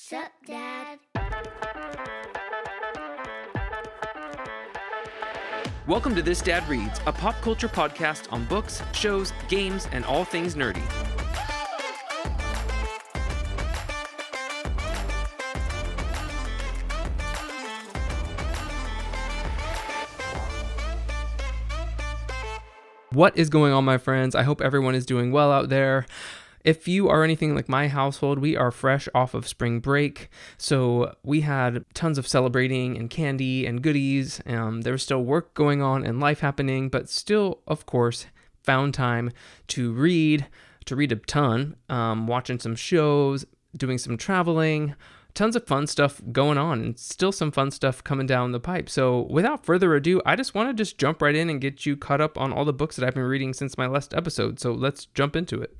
Sup, Dad? Welcome to This Dad Reads, a pop culture podcast on books, shows, games, and all things nerdy. What is going on, my friends? I hope everyone is doing well out there. If you are anything like my household, we are fresh off of spring break, so we had tons of celebrating and candy and goodies. There was still work going on and life happening, but still, of course, found time to read a ton, watching some shows, doing some traveling, tons of fun stuff going on, and still some fun stuff coming down the pipe. So without further ado, I just want to jump right in and get you caught up on all the books that I've been reading since my last episode. So let's jump into it.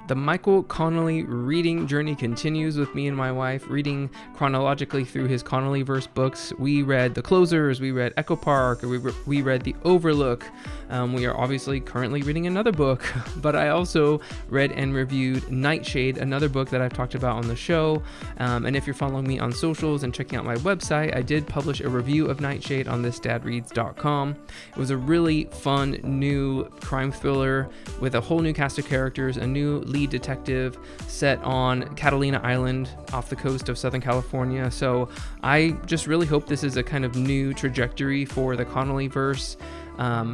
The Michael Connelly reading journey continues with me and my wife, reading chronologically through his Connelly-verse books. We read The Closers, we read Echo Park, we read The Overlook. We are obviously currently reading another book, but I also read and reviewed Nightshade, another book that I've talked about on the show. And if you're following me on socials and checking out my website, I did publish a review of Nightshade on thisdadreads.com. It was a really fun new crime thriller with a whole new cast of characters, a new lead detective set on Catalina Island off the coast of Southern California. So I just really hope this is a kind of new trajectory for the Connelly verse.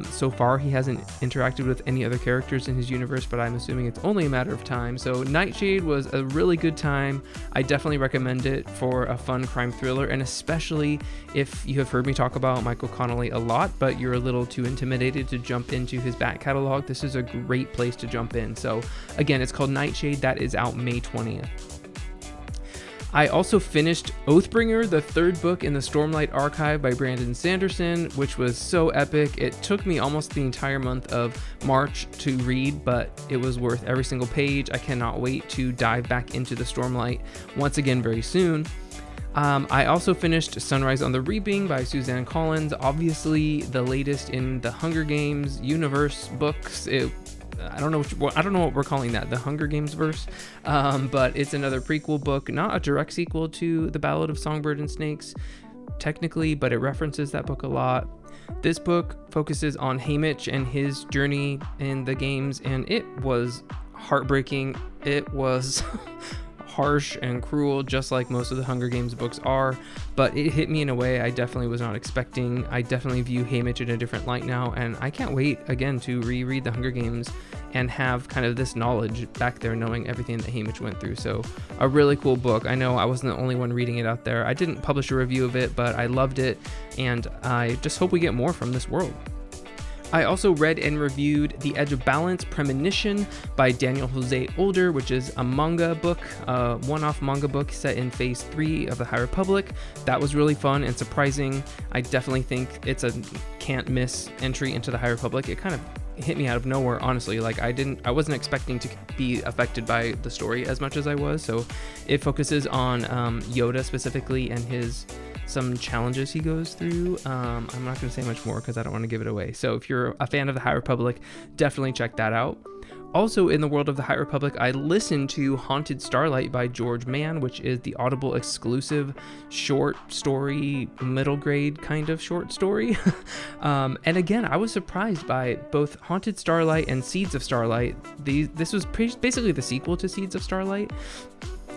So far he hasn't interacted with any other characters in his universe, but I'm assuming it's only a matter of time. So Nightshade was a really good time. I definitely recommend it for a fun crime thriller, and especially if you have heard me talk about Michael Connelly a lot, but you're a little too intimidated to jump into his back catalog, this is a great place to jump in. So again, it's called Nightshade. That is out May 20th. I also finished Oathbringer, the third book in the Stormlight Archive by Brandon Sanderson, which was so epic. It took me almost the entire month of March to read, but it was worth every single page. I cannot wait to dive back into the Stormlight once again very soon. I also finished Sunrise on the Reaping by Suzanne Collins, obviously the latest in the Hunger Games universe books. I don't know what we're calling that, the Hunger Games verse, but it's another prequel book, not a direct sequel to The Ballad of Songbird and Snakes, technically, but it references that book a lot. This book focuses on Haymitch and his journey in the games, and it was heartbreaking. It was harsh and cruel, just like most of the Hunger Games books are, but it hit me in a way I definitely was not expecting. I definitely view Haymitch in a different light now, and I can't wait again to reread the Hunger Games and have kind of this knowledge back there, knowing everything that Haymitch went through. So a really cool book. I know I wasn't the only one reading it out there. I didn't publish a review of it, but I loved it, and I just hope we get more from this world. I also read and reviewed The Edge of Balance, Premonition by Daniel Jose Older, which is a manga book, a one-off manga book set in Phase 3 of the High Republic. That was really fun and surprising. I definitely think it's a can't-miss entry into the High Republic. It kind of hit me out of nowhere, honestly. Like I wasn't expecting to be affected by the story as much as I was. So it focuses on Yoda specifically and some challenges he goes through. I'm not going to say much more because I don't want to give it away. So if you're a fan of the High Republic, definitely check that out. Also in the world of the High Republic, I listened to Haunted Starlight by George Mann, which is the Audible exclusive short story, middle grade kind of short story. And again, I was surprised by both Haunted Starlight and Seeds of Starlight. This was basically the sequel to Seeds of Starlight.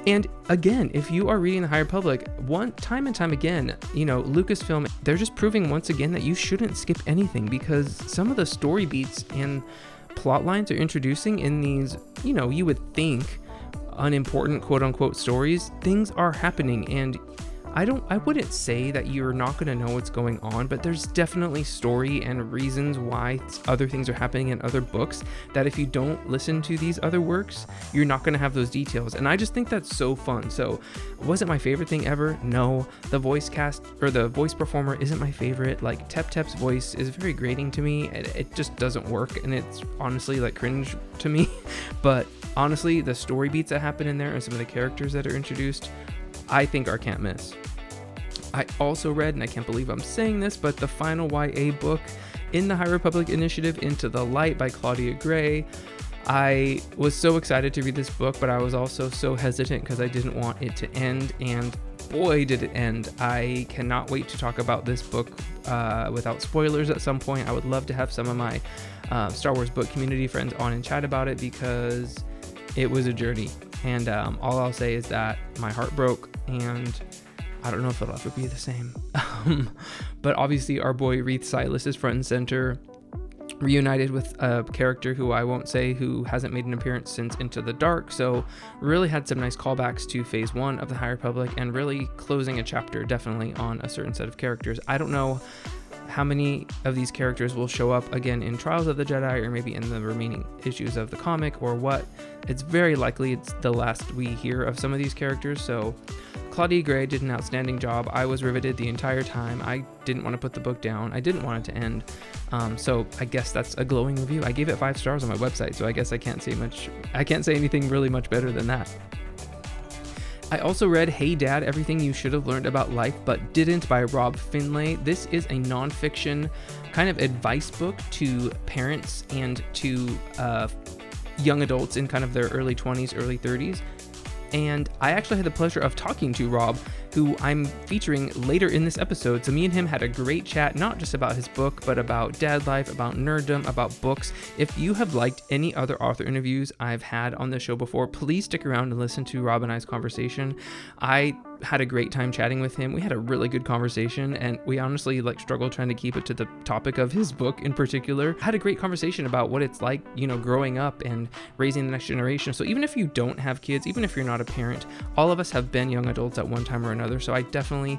And again, if you are reading the High Republic, time and time again, Lucasfilm, they're just proving once again that you shouldn't skip anything, because some of the story beats and plot lines they're introducing in these, you would think unimportant quote unquote stories, things are happening, and I wouldn't say that you're not going to know what's going on, but there's definitely story and reasons why other things are happening in other books that if you don't listen to these other works, you're not going to have those details. And I just think that's so fun. So was it my favorite thing ever? No. The voice cast or the voice performer isn't my favorite. Like Tep's voice is very grating to me. It just doesn't work, and it's honestly like cringe to me. But honestly, the story beats that happen in there and some of the characters that are introduced, I think are can't miss. I also read, and I can't believe I'm saying this, but the final YA book In the High Republic Initiative, Into the Light by Claudia Gray. I was so excited to read this book, but I was also so hesitant because I didn't want it to end, and boy did it end. I cannot wait to talk about this book without spoilers at some point. I would love to have some of my Star Wars book community friends on and chat about it, because it was a journey, and all I'll say is that my heart broke, and I don't know if it'll ever be the same. But obviously our boy Reath Silas is front and center, reunited with a character who I won't say, who hasn't made an appearance since Into the Dark. So really had some nice callbacks to phase 1 of the High Republic, and really closing a chapter definitely on a certain set of characters. I don't know how many of these characters will show up again in Trials of the Jedi, or maybe in the remaining issues of the comic, or what. It's very likely it's the last we hear of some of these characters. So Claudia Gray did an outstanding job. I was riveted the entire time. I didn't want to put the book down. I didn't want it to end. So I guess that's a glowing review. I gave it 5 stars on my website, so I guess I can't say much. I can't say anything really much better than that. I also read Hey Dad, Everything You Should Have Learned About Life But Didn't by Rob Finlay. This is a nonfiction kind of advice book to parents and to young adults in kind of their early 20s, early 30s. And I actually had the pleasure of talking to Rob, who I'm featuring later in this episode. So me and him had a great chat, not just about his book, but about dad life, about nerddom, about books. If you have liked any other author interviews I've had on the show before, please stick around and listen to Rob and I's conversation. I had a great time chatting with him. We had a really good conversation, and we honestly struggled trying to keep it to the topic of his book in particular. Had a great conversation about what it's like, growing up and raising the next generation. So even if you don't have kids, even if you're not a parent, all of us have been young adults at one time or another. So I definitely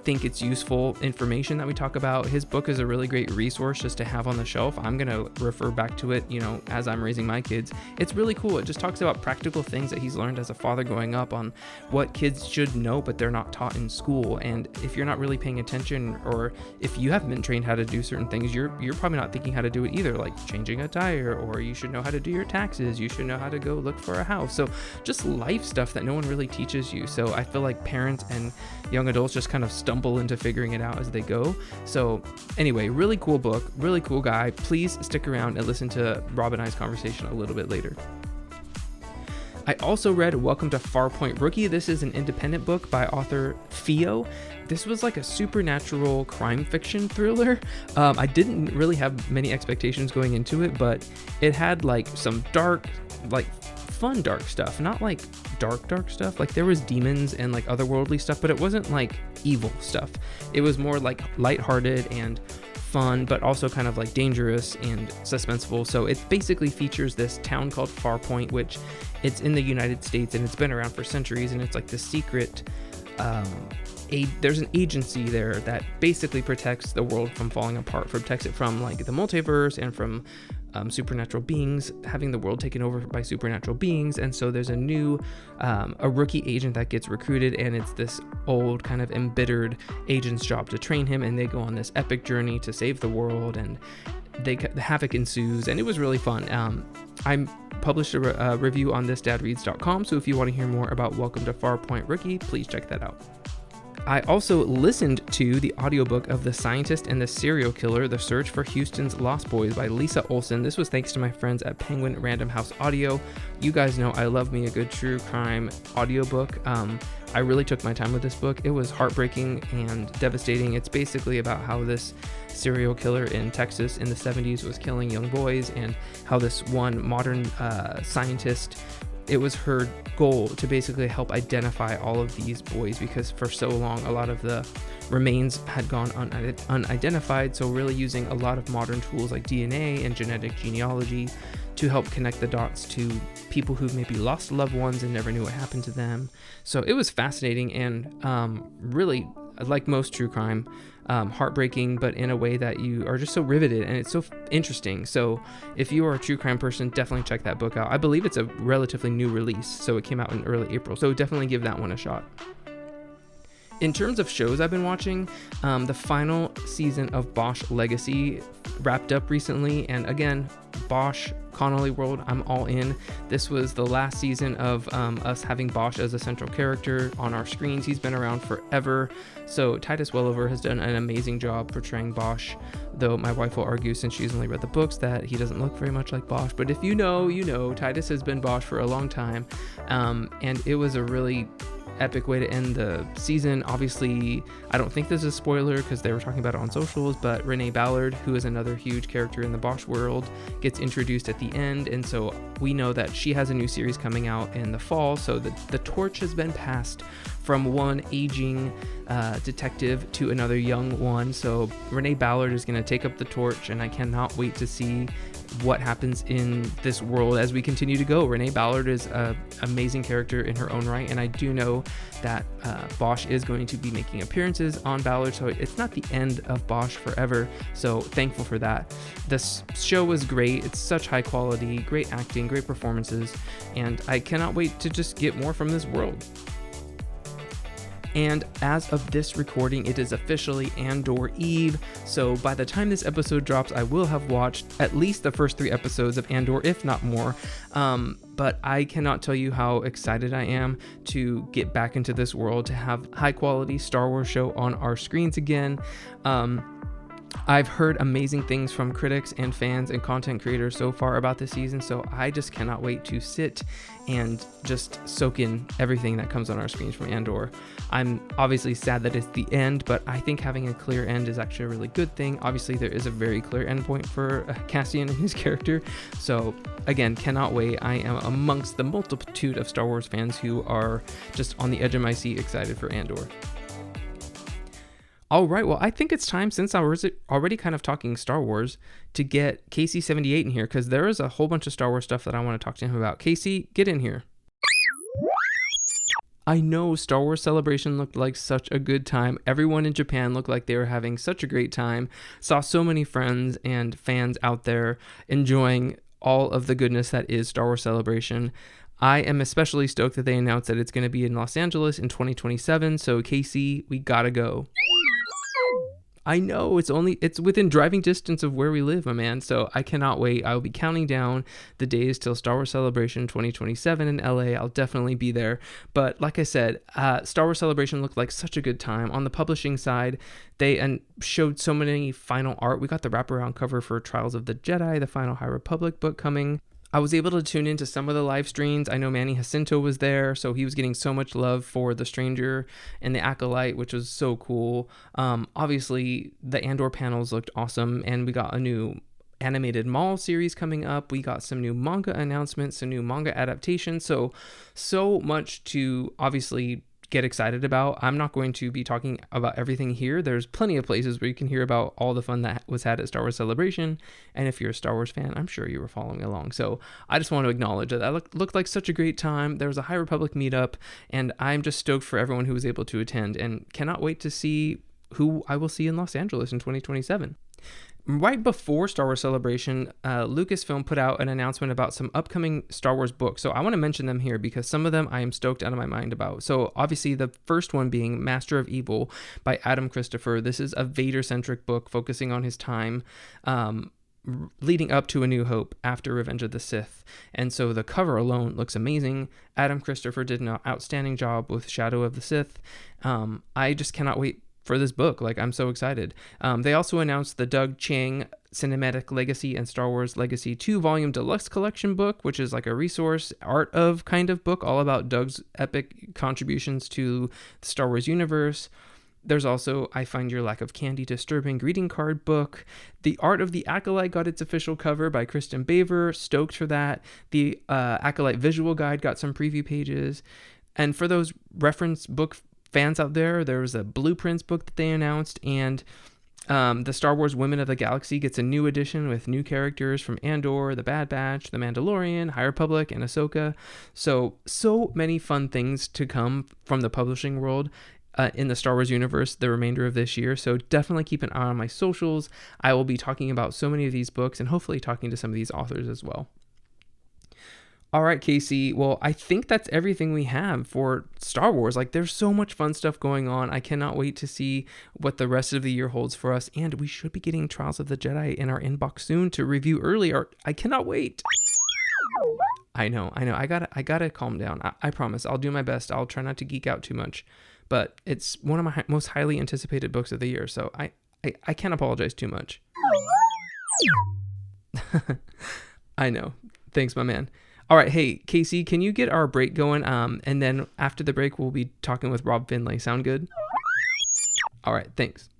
think it's useful information that we talk about. His book is a really great resource just to have on the shelf. I'm going to refer back to it, as I'm raising my kids. It's really cool. It just talks about practical things that he's learned as a father growing up, on what kids should know, but they're not taught in school. And if you're not really paying attention, or if you haven't been trained how to do certain things, you're probably not thinking how to do it either, like changing a tire, or you should know how to do your taxes. You should know how to go look for a house. So just life stuff that no one really teaches you. So I feel like parents and young adults just kind of stumble into figuring it out as they go. So anyway, really cool book, really cool guy. Please stick around and listen to Rob and I's conversation a little bit later. I also read Welcome to Farpoint Rookie. This is an independent book by author Theo. This was like a supernatural crime fiction thriller. I didn't really have many expectations going into it, but it had some dark, fun dark stuff, not dark stuff. There was demons and otherworldly stuff, but it wasn't evil stuff. It was more lighthearted and fun, but also kind of dangerous and suspenseful. So it basically features this town called Farpoint, which it's in the United States, and it's been around for centuries, and it's the secret there's an agency there that basically protects the world from falling apart, protects it from the multiverse and from supernatural beings, having the world taken over by supernatural beings. And so there's a new a rookie agent that gets recruited, and it's this old kind of embittered agent's job to train him, and they go on this epic journey to save the world, and the havoc ensues, and it was really fun. I published a review on thisdadreads.com, so if you want to hear more about Welcome to Farpoint Rookie, please check that out. I also listened to the audiobook of The Scientist and the Serial Killer, The Search for Houston's Lost Boys by Lisa Olsen. This was thanks to my friends at Penguin Random House Audio. You guys know I love me a good true crime audiobook. I really took my time with this book. It was heartbreaking and devastating. It's basically about how this serial killer in Texas in the 70s was killing young boys, and how this one modern scientist, it was her goal to basically help identify all of these boys, because for so long a lot of the remains had gone unidentified. So really using a lot of modern tools like DNA and genetic genealogy to help connect the dots to people who maybe lost loved ones and never knew what happened to them. So it was fascinating and really, like most true crime, heartbreaking, but in a way that you are just so riveted, and it's so interesting. So if you are a true crime person, definitely check that book out. I believe it's a relatively new release, so it came out in early April, so definitely give that one a shot. In terms of shows I've been watching, the final season of Bosch Legacy wrapped up recently, and again, Bosch Connelly world, I'm all in. This was the last season of us having Bosch as a central character on our screens. He's been around forever. So Titus Welliver has done an amazing job portraying Bosch, though my wife will argue, since she's only read the books, that he doesn't look very much like Bosch. But if you know, you know, Titus has been Bosch for a long time. And it was a really epic way to end the season. Obviously, I don't think this is a spoiler because they were talking about it on socials, but Renee Ballard, who is another huge character in the Bosch world, gets introduced at the end, and so we know that she has a new series coming out in the fall. So the torch has been passed from one aging detective to another young one. So Renee Ballard is going to take up the torch, and I cannot wait to see what happens in this world as we continue to go. Renee Ballard is an amazing character in her own right, and I do know that Bosch is going to be making appearances on Ballard, so it's not the end of Bosch forever. So thankful for that. This show was great. It's such high quality, great acting, great performances, and I cannot wait to just get more from this world. And as of this recording, it is officially Andor Eve. So by the time this episode drops, I will have watched at least the first 3 episodes of Andor, if not more. But I cannot tell you how excited I am to get back into this world, to have high quality Star Wars show on our screens again. I've heard amazing things from critics and fans and content creators so far about this season, so I just cannot wait to sit and just soak in everything that comes on our screens from Andor. I'm obviously sad that it's the end, but I think having a clear end is actually a really good thing. Obviously, there is a very clear endpoint for Cassian and his character, so again, cannot wait. I am amongst the multitude of Star Wars fans who are just on the edge of my seat excited for Andor. All right, well, I think it's time, since I was already kind of talking Star Wars, to get KC78 in here, because there is a whole bunch of Star Wars stuff that I want to talk to him about. Casey, get in here. I know Star Wars Celebration looked like such a good time. Everyone in Japan looked like they were having such a great time. Saw so many friends and fans out there enjoying all of the goodness that is Star Wars Celebration. I am especially stoked that they announced that it's going to be in Los Angeles in 2027. So Casey, we gotta go. I know it's within driving distance of where we live, my man. So I cannot wait. I will be counting down the days till Star Wars Celebration 2027 in LA. I'll definitely be there. But like I said, Star Wars Celebration looked like such a good time. On the publishing side, they showed so many final art. We got the wraparound cover for Trials of the Jedi, the final High Republic book coming. I was able to tune into some of the live streams. I know Manny Jacinto was there, so he was getting so much love for The Stranger and The Acolyte, which was so cool. Obviously, the Andor panels looked awesome, and we got a new animated Maul series coming up. We got some new manga announcements, some new manga adaptations, so much to obviously get excited about. I'm not going to be talking about everything here. There's plenty of places where you can hear about all the fun that was had at Star Wars Celebration, and if you're a Star Wars fan, I'm sure you were following along. So I just want to acknowledge that looked like such a great time. There was a High Republic meetup, and I'm just stoked for everyone who was able to attend, and cannot wait to see who I will see in Los Angeles in 2027. Right before Star Wars Celebration, Lucasfilm put out an announcement about some upcoming Star Wars books. So I want to mention them here because some of them I am stoked out of my mind about. So obviously the first one being Master of Evil by Adam Christopher. This is a Vader-centric book focusing on his time leading up to A New Hope after Revenge of the Sith. And so the cover alone looks amazing. Adam Christopher did an outstanding job with Shadow of the Sith. I just cannot wait for this book. Like, I'm so excited. They also announced the Doug Chiang Cinematic Legacy and Star Wars Legacy 2-volume deluxe collection book, which is like a resource art of kind of book all about Doug's epic contributions to the Star Wars universe. There's also I Find Your Lack of Candy Disturbing greeting card book. The Art of the Acolyte got its official cover by Kristen Baver. Stoked for that. The Acolyte visual guide got some preview pages. And for those reference book fans out there, there was a Blueprints book that they announced, and the Star Wars Women of the Galaxy gets a new edition with new characters from Andor, The Bad Batch, The Mandalorian, High Republic, and Ahsoka. So many fun things to come from the publishing world in the Star Wars universe the remainder of this year. So definitely keep an eye on my socials. I will be talking about so many of these books and hopefully talking to some of these authors as well. All right, Casey. Well, I think that's everything we have for Star Wars. Like, there's so much fun stuff going on. I cannot wait to see what the rest of the year holds for us. And we should be getting Trials of the Jedi in our inbox soon to review earlier. I cannot wait. I know. I gotta calm down. I promise. I'll do my best. I'll try not to geek out too much. But it's one of my most highly anticipated books of the year, so I can't apologize too much. I know. Thanks, my man. All right, hey, Casey, can you get our break going? And then after the break, we'll be talking with Rob Finlay. Sound good? All right, thanks.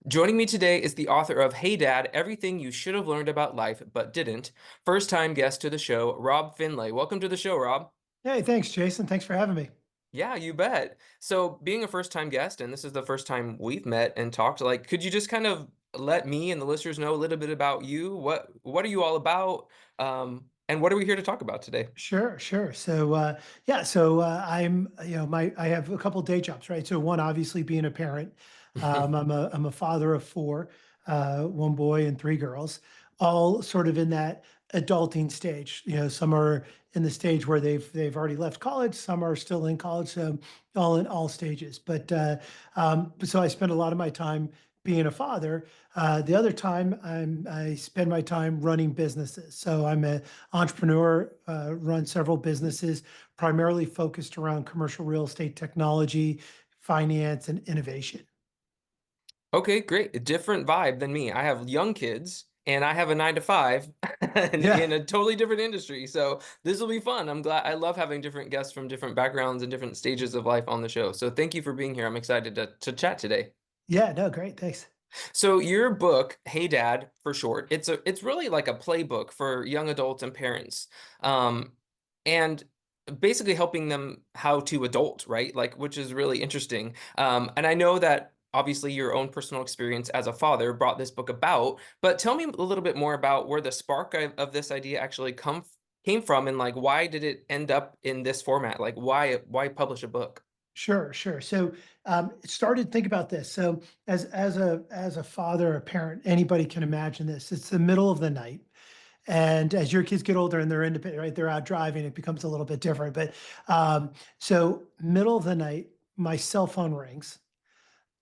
Joining me today is the author of Hey Dad, Everything You Should Have Learned About Life But Didn't. First-time guest to the show, Rob Finlay. Welcome to the show, Rob. Hey, thanks, Jason. Thanks for having me. Yeah, you bet. So, being a first-time guest, and this is the first time we've met and talked, like, could you just kind of let me and the listeners know a little bit about you? What are you all about? And what are we here to talk about today? Sure, sure. So I have a couple day jobs, right? So one, obviously being a parent. I'm a father of four, one boy and three girls, all sort of in that adulting stage. Some are in the stage where they've already left college, some are still in college, so all in all stages. So I spend a lot of my time being a father. The other time I spend my time running businesses. So I'm an entrepreneur, run several businesses, primarily focused around commercial real estate technology, finance, and innovation. Okay, great. A different vibe than me. I have young kids and I have a 9 to 5 Yeah. in a totally different industry. So this will be fun. I'm glad. I love having different guests from different backgrounds and different stages of life on the show. So thank you for being here. I'm excited to chat today. Yeah, no, great. Thanks. So your book, Hey Dad, for short, it's really like a playbook for young adults and parents, and basically helping them how to adult, right? Like, which is really interesting. And I know that obviously your own personal experience as a father brought this book about, but tell me a little bit more about where the spark of this idea actually came from, and like why did it end up in this format? Like why publish a book? Sure, sure. So it started. Think about this. So as a father, a parent, anybody can imagine this. It's the middle of the night. And as your kids get older and they're independent, right? They're out driving, it becomes a little bit different. So middle of the night, my cell phone rings.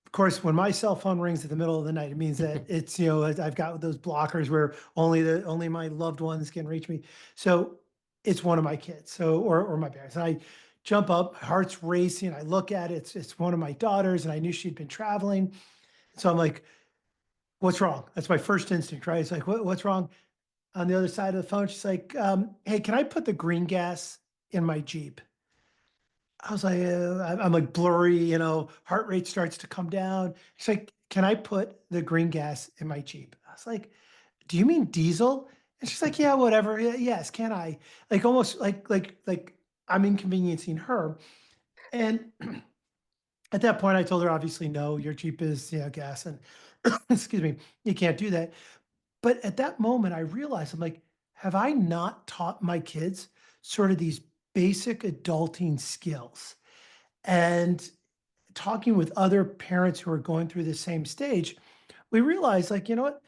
Of course, when my cell phone rings at the middle of the night, it means that it's, I've got those blockers where only my loved ones can reach me. So it's one of my kids, or my parents. And I jump up, heart's racing. I look at it, it's one of my daughters, and I knew she'd been traveling. So I'm like, what's wrong? That's my first instinct, right? It's like, what's wrong? On the other side of the phone, she's like, "Hey, can I put the green gas in my Jeep?" I was like, I'm like blurry, heart rate starts to come down. She's like, "Can I put the green gas in my Jeep?" I was like, "Do you mean diesel?" And she's like, "Yeah, whatever. Yes, can I?" Like almost like I'm inconveniencing her. And at that point, I told her, obviously, no, your Jeep is, gas, and excuse me, you can't do that. But at that moment, I realized, I'm like, have I not taught my kids sort of these basic adulting skills? And talking with other parents who are going through the same stage, we realized, like, you know what?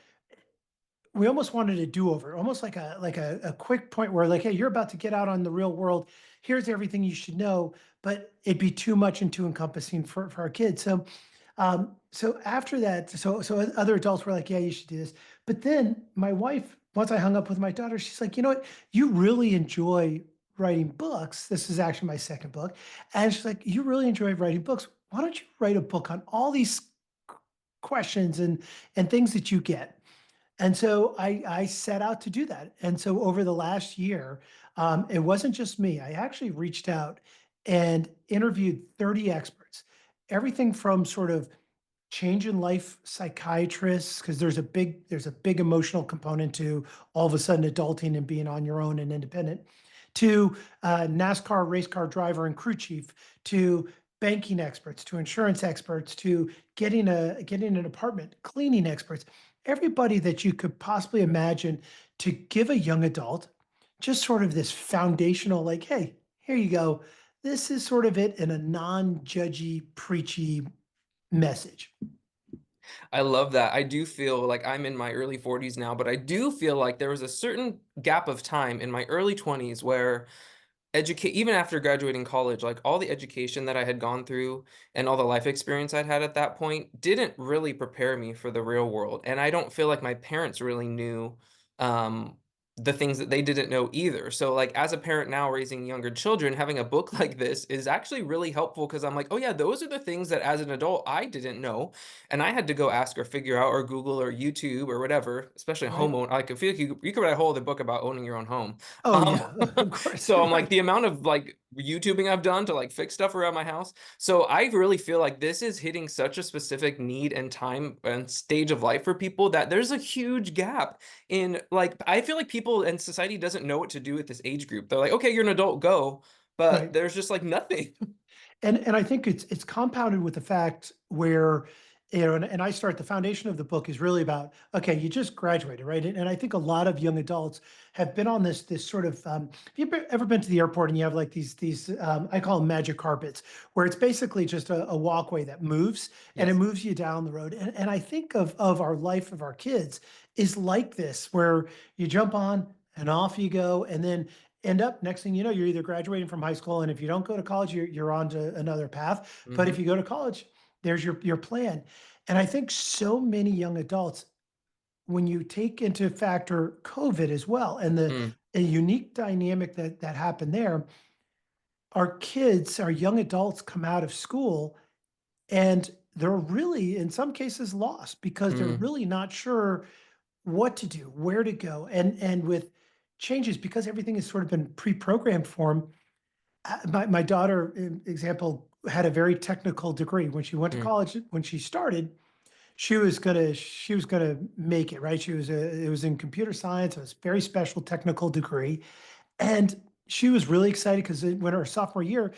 We almost wanted a do-over, almost like a quick point where, like, hey, you're about to get out on the real world. Here's everything you should know, but it'd be too much and too encompassing for our kids. So after that, so other adults were like, yeah, you should do this. But then my wife, once I hung up with my daughter, she's like, you know what? You really enjoy writing books. This is actually my second book. And she's like, you really enjoy writing books. Why don't you write a book on all these questions and things that you get? And so I set out to do that. And so over the last year, it wasn't just me. I actually reached out and interviewed 30 experts, everything from sort of change in life psychiatrists, because there's a big emotional component to all of a sudden adulting and being on your own and independent, to NASCAR race car driver and crew chief, to banking experts, to insurance experts, to getting an apartment, cleaning experts, everybody that you could possibly imagine, to give a young adult just sort of this foundational, like, hey, here you go. This is sort of it in a non-judgy, preachy message. I love that. I do feel like I'm in my early 40s now, but I do feel like there was a certain gap of time in my early 20s where educate even after graduating college, like all the education that I had gone through and all the life experience I'd had at that point didn't really prepare me for the real world. And I don't feel like my parents really knew um, the things that they didn't know either. So, like, as a parent now raising younger children, having a book like this is actually really helpful because I'm like, oh, yeah, those are the things that as an adult I didn't know. And I had to go ask or figure out or Google or YouTube or whatever, especially Right. homeowner. I could feel like you could write a whole other book about owning your own home. Oh Um, yeah, of course. so I'm like Right. the amount of like YouTubing I've done to like fix stuff around my house. So I really feel like this is hitting such a specific need and time and stage of life for people that there's a huge gap in like I feel like people and society doesn't know what to do with this age group. They're like, okay, you're an adult, go. But Right. there's just like nothing. And I think it's compounded with the fact where, and I start the foundation of the book is really about, okay, you just graduated, right? And I think a lot of young adults have been on this sort of, have you ever been to the airport and you have like these I call them magic carpets, where it's basically just a walkway that moves and it Yes. moves you down the road. And I think of our life of our kids is like this, where you jump on and off you go, and then end up, next thing you know, you're either graduating from high school, and if you don't go to college, you're on to another path. But if Hmm. you go to college, there's your plan. And I think so many young adults, when you take into factor COVID as well, and the Mm, a unique dynamic that happened there, our kids, our young adults come out of school and they're really, in some cases, lost because they're mm, really not sure what to do, where to go. And with changes, because everything has sort of been pre-programmed for them. My daughter, example, had a very technical degree. When she went to mm, college, when she started, she was gonna make it, right? It was in computer science. It was a very special technical degree, and she was really excited because when her sophomore year,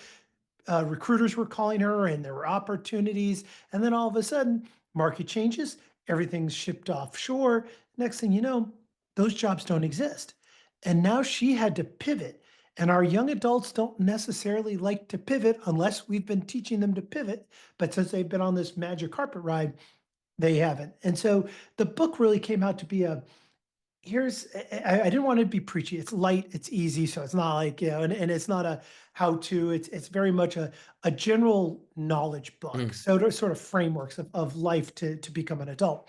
recruiters were calling her and there were opportunities. And then all of a sudden, market changes, everything's shipped offshore. Next thing you know, those jobs don't exist. And now she had to pivot. And our young adults don't necessarily like to pivot unless we've been teaching them to pivot. But since they've been on this magic carpet ride, they haven't. And so the book really came out to be here's I didn't want it to be preachy. It's light, it's easy, so it's not like, and it's not a how to. It's very much a general knowledge book. mm. So there's sort of frameworks of life to become an adult.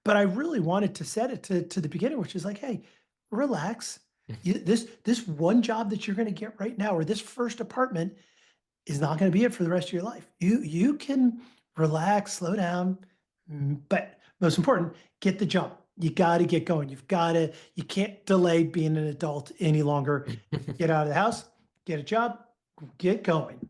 But I really wanted to set it to the beginning, which is like, hey, relax. This one job that you're going to get right now, or this first apartment, is not going to be it for the rest of your life. You can relax, slow down, but most important, get the jump. You got to get going. You can't delay being an adult any longer. Get out of the house, get a job, get going.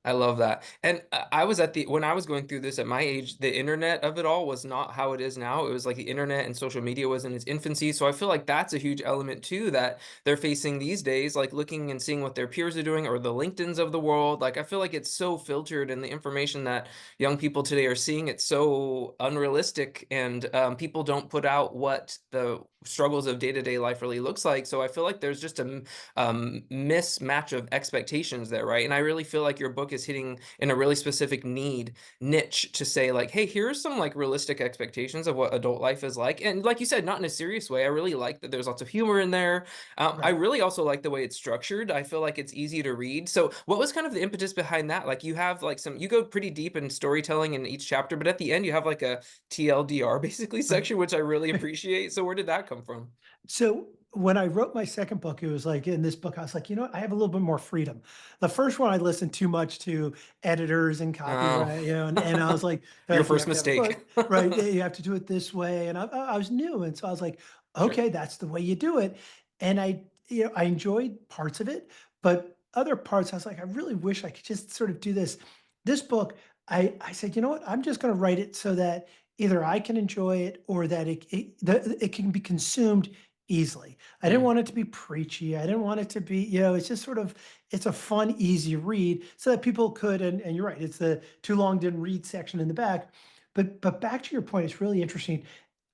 I love that. And I was at the when I was going through this at my age, the internet of it all was not how it is now. It was like the internet and social media was in its infancy. So I feel like that's a huge element too that they're facing these days, like looking and seeing what their peers are doing or the LinkedIns of the world. Like I feel like it's so filtered and the information that young people today are seeing, it's so unrealistic and people don't put out what the struggles of day-to-day life really looks like. So I feel like there's just a mismatch of expectations there, right? And I really feel like your book is hitting in a really specific niche to say like, hey, here's some like realistic expectations of what adult life is like. And like you said, not in a serious way. I really like that there's lots of humor in there. I Right. really also like the way it's structured. I feel like it's easy to read. So what was kind of the impetus behind that? Like you have like you go pretty deep in storytelling in each chapter, but at the end you have like a TLDR basically Right. section, which I really appreciate. So where did that come from? So when I wrote my second book, it was like in this book, I was like, you know what? I have a little bit more freedom. The first one, I listened too much to editors and Oh, copyright, and I was your like, you first have to have a mistake. book, right? You have to do it this way. And I was new. And so I was like, Sure. okay, that's the way you do it. And I enjoyed parts of it, but other parts, I was like, I really wish I could just sort of do this. This book, I said, you know what? I'm just going to write it so that either I can enjoy it or that it can be consumed easily. I didn't Mm, want it to be preachy. I didn't want it to be, it's just sort of, it's a fun, easy read so that people could, and you're right, it's the too long didn't read section in the back. But back to your point, it's really interesting.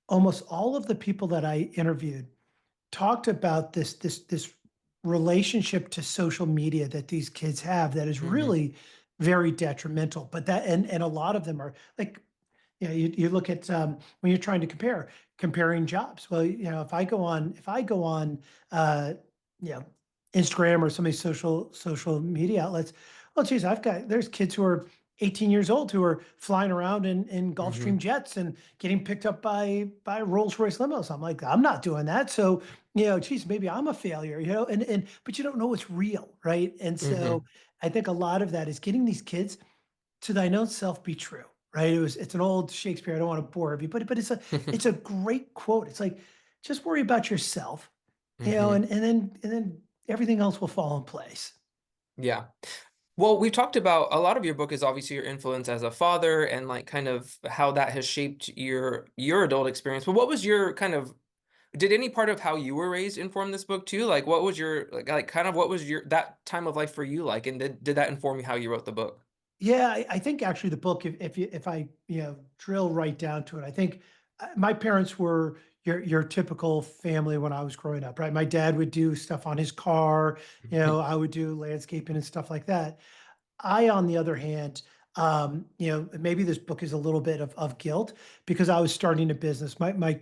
Almost all of the people that I interviewed talked about this relationship to social media that these kids have that is mhm, really very detrimental. But that and a lot of them are like you look at when you're trying to comparing jobs. Well, if I go on, you know, Instagram or some of these social media outlets, well, geez, there's kids who are 18 years old who are flying around in Hmm. Gulfstream jets and getting picked up by Rolls Royce limos. I'm like, I'm not doing that. So, geez, maybe I'm a failure, and but you don't know what's real, right? And so Hmm. I think a lot of that is getting these kids to thine own self be true, right? It's an old Shakespeare. I don't want to bore everybody, but it's a great quote. It's like, just worry about yourself, Hmm. and then everything else will fall in place. Yeah. Well, we've talked about a lot of your book is obviously your influence as a father and like kind of how that has shaped your adult experience. But what was your kind of did any part of how you were raised inform this book too? Like what was your like kind of what was your that time of life for you like and did that inform you how you wrote the book? Yeah, I think actually the book, if I drill right down to it, I think my parents were your typical family when I was growing up, right? My dad would do stuff on his car, I would do landscaping and stuff like that. I, on the other hand, maybe this book is a little bit of guilt because I was starting a business. My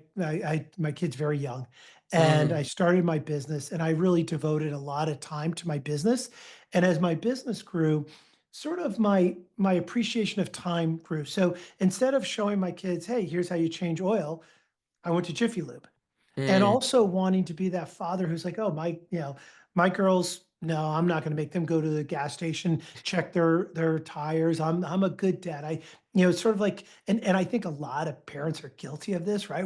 kid's very young, and I Mm, started my business, and I really devoted a lot of time to my business. And as my business grew, sort of my appreciation of time grew. So instead of showing my kids, hey, here's how you change oil, I went to Jiffy Lube, and mm, also wanting to be that father who's like, oh, my girls, no, I'm not going to make them go to the gas station, check their tires. I'm a good dad. It's sort of like, and I think a lot of parents are guilty of this, right?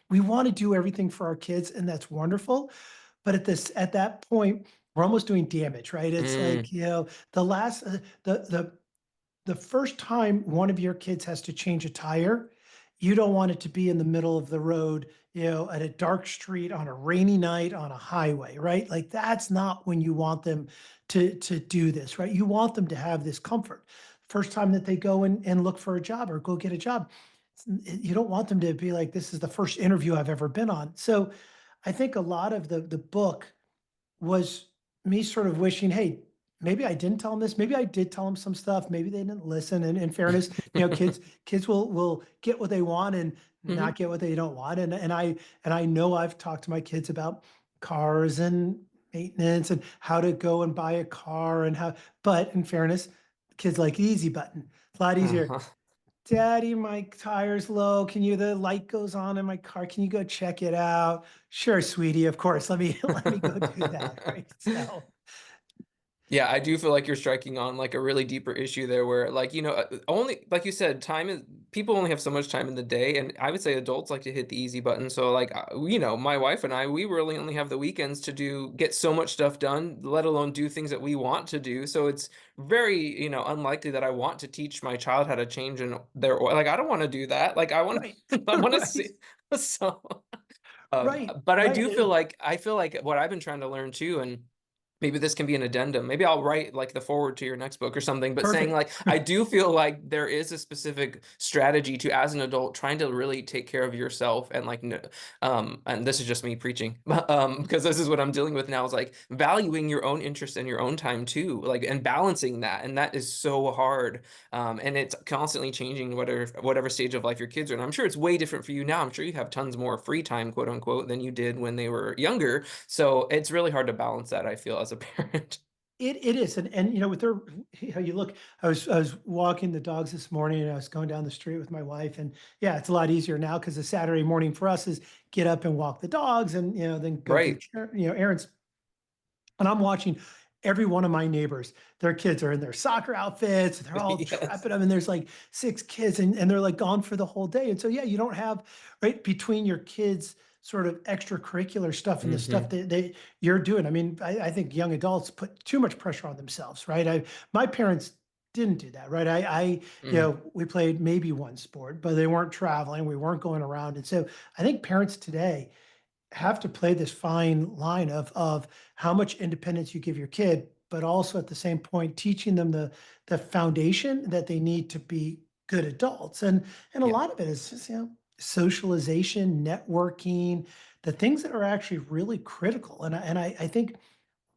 We want to do everything for our kids, and that's wonderful. But at that point, we're almost doing damage, right? It's like, mm. the last the first time one of your kids has to change a tire, you don't want it to be in the middle of the road, at a dark street on a rainy night on a highway, right? Like that's not when you want them to do this, right? You want them to have this comfort. First time that they go and look for a job or go get a job, you don't want them to be like, this is the first interview I've ever been on. So I think a lot of the book was me sort of wishing, hey, maybe I didn't tell them this. Maybe I did tell them some stuff. Maybe they didn't listen. And in fairness, kids will get what they want and not Mhm. get what they don't want. And I know I've talked to my kids about cars and maintenance and how to go and buy a car and how. But in fairness, kids like the easy button. It's a lot easier. Uh-huh. Daddy, my tire's low. The light goes on in my car. Can you go check it out? Sure, sweetie. Of course. Let me let me go do that. Right. So Yeah, I do feel like you're striking on like a really deeper issue there where like, only like you said, time is people only have so much time in the day and I would say adults like to hit the easy button. So like, my wife and I, we really only have the weekends to get so much stuff done, let alone do things that we want to do. So it's very, unlikely that I want to teach my child how to change in their like I don't want to do that. Like I want right. I want to Right. see so Right. but Right. I feel like what I've been trying to learn too, and maybe this can be an addendum. Maybe I'll write like the forward to your next book or something, but saying Perfect. like, I do feel like there is a specific strategy to, as an adult, trying to really take care of yourself and like, and this is just me preaching, because this is what I'm dealing with now is like valuing your own interests and your own time too, like, and balancing that. And that is so hard. And it's constantly changing whatever stage of life your kids are in. I'm sure it's way different for you now. I'm sure you have tons more free time, quote unquote, than you did when they were younger. So it's really hard to balance that, I feel, as a parent. It is. And with their you look, I was walking the dogs this morning and I was going down the street with my wife. And yeah, it's a lot easier now because the Saturday morning for us is get up and walk the dogs and then go do Right. errands. And I'm watching every one of my neighbors, their kids are in their soccer outfits, they're all Yes. trapping them, and there's like six kids, and they're like gone for the whole day. And so, yeah, you don't have, right, between your kids' sort of extracurricular stuff and the stuff Hmm. that you're doing. I mean, I think young adults put too much pressure on themselves, right? My parents didn't do that, right? Hmm. We played maybe one sport, but they weren't traveling, we weren't going around. And so I think parents today have to play this fine line of how much independence you give your kid, but also at the same point teaching them the foundation that they need to be good adults. And a Yeah. lot of it is just, socialization, networking, the things that are actually really critical. And I think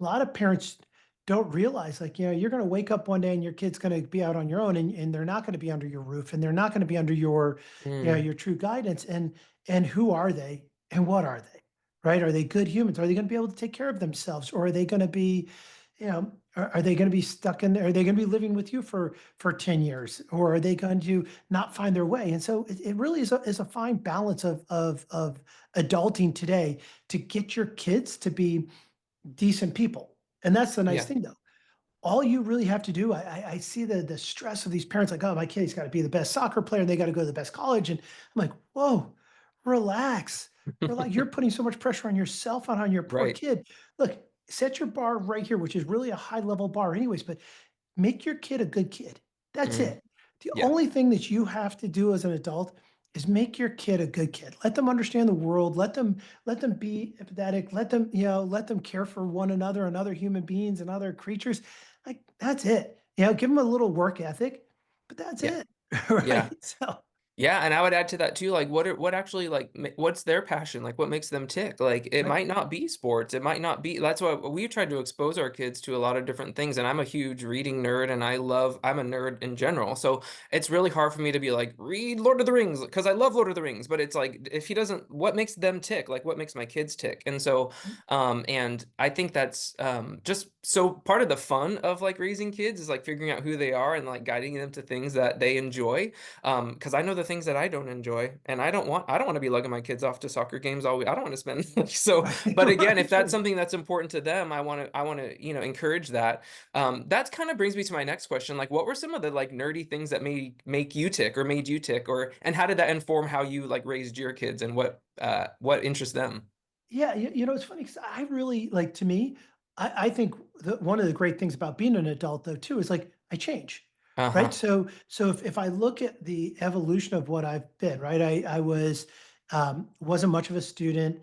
a lot of parents don't realize, like, you're going to wake up one day and your kid's going to be out on your own, and they're not going to be under your roof, and they're not going to be under your, Mm, your true guidance. And who are they and what are they? Right? Are they good humans? Are they going to be able to take care of themselves? Or are they going to be, are they going to be stuck in there? Are they going to be living with you for 10 years? Or are they going to not find their way? And so it really is a fine balance of adulting today to get your kids to be decent people. And that's the nice yeah. thing, though. All you really have to do, I see the stress of these parents, like, oh, my kid's got to be the best soccer player, and they got to go to the best college. And I'm like, whoa, relax. Relax. You're putting so much pressure on yourself and on your poor Right. kid. Look, set your bar right here, which is really a high level bar, anyways, but make your kid a good kid. That's Mm, it. The yeah. only thing that you have to do as an adult is make your kid a good kid. Let them understand the world. Let them be empathetic. Let them care for one another and other human beings and other creatures. Like, that's it. Give them a little work ethic, but that's Yeah. it. Yeah. Right? So Yeah, and I would add to that too, like what actually like what's their passion? Like what makes them tick? Like it right. might not be sports. It might not be. That's why we tried to expose our kids to a lot of different things. And I'm a huge reading nerd, and I'm a nerd in general. So it's really hard for me to be like read Lord of the Rings because I love Lord of the Rings. But it's like if he doesn't, what makes them tick? Like what makes my kids tick? And so, and I think that's just so part of the fun of like raising kids is like figuring out who they are and like guiding them to things that they enjoy, because I know the things that I don't enjoy, and I don't want to be lugging my kids off to soccer games all week. I don't want to spend so. Right. But again, if that's Right. something that's important to them, I want to encourage that. That kind of brings me to my next question. Like, what were some of the like nerdy things that make you tick or made you tick, or and how did that inform how you like raised your kids and what interests them? Yeah, it's funny because I really like, to me, I think one of the great things about being an adult, though, too, is like I change, right? Uh-huh. So if I look at the evolution of what I've been, right, I wasn't much of a student,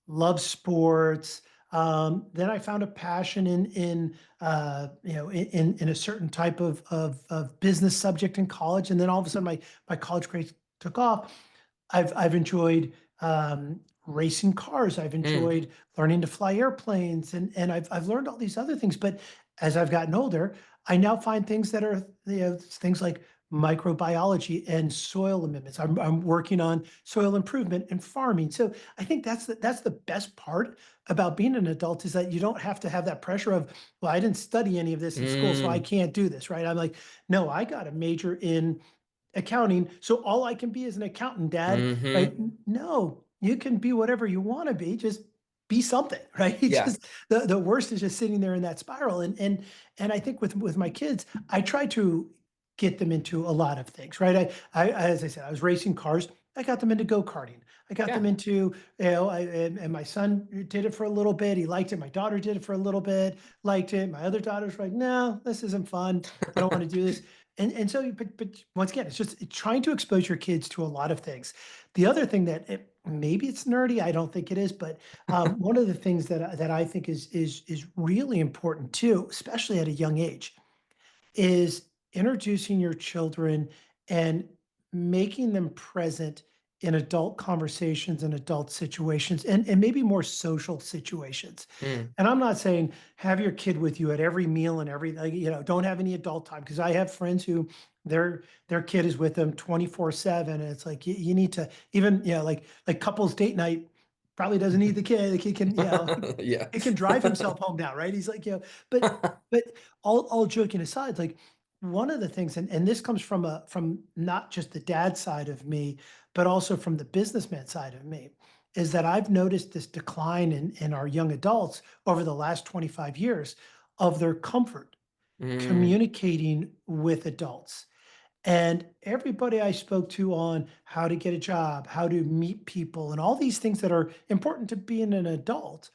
loved sports. Then I found a passion in a certain type of business subject in college, and then all of a sudden my college grades took off. I've enjoyed racing cars. I've Mm, enjoyed learning to fly airplanes, and I've learned all these other things. But as I've gotten older, I now find things that are, things like microbiology and soil amendments. I'm working on soil improvement and farming. So I think that's the best part about being an adult, is that you don't have to have that pressure of, well, I didn't study any of this in school, so I mm, can't do this, right? I'm like, no, I got a major in accounting. So all I can be is an accountant, dad, right? mm-hmm. No, you can be whatever you want to be. Just be something, right? Yeah. Just the worst is just sitting there in that spiral. And I think with my kids, I try to get them into a lot of things, right? As I said, I was racing cars. I got them into go-karting. I got them Yeah. into, and my son did it for a little bit. He liked it. My daughter did it for a little bit, liked it. My other daughter's like, no, this isn't fun. I don't want to do this. And so, but once again, it's just trying to expose your kids to a lot of things. The other thing that maybe it's nerdy, I don't think it is, but one of the things that I think is really important too, especially at a young age, is introducing your children and making them present in adult conversations and adult situations, and maybe more social situations. Mm, And I'm not saying have your kid with you at every meal and every, like, don't have any adult time, because I have friends who their kid is with them 24/7, and it's like you need to, even, like couples date night probably doesn't need the kid. The kid can, yeah. it can drive himself home now, right? He's like, but all joking aside, like, one of the things, and this comes from not just the dad side of me, but also from the businessman side of me, is that I've noticed this decline in our young adults over the last 25 years of their comfort Mm, communicating with adults. And everybody I spoke to on how to get a job, how to meet people, and all these things that are important to being an adult,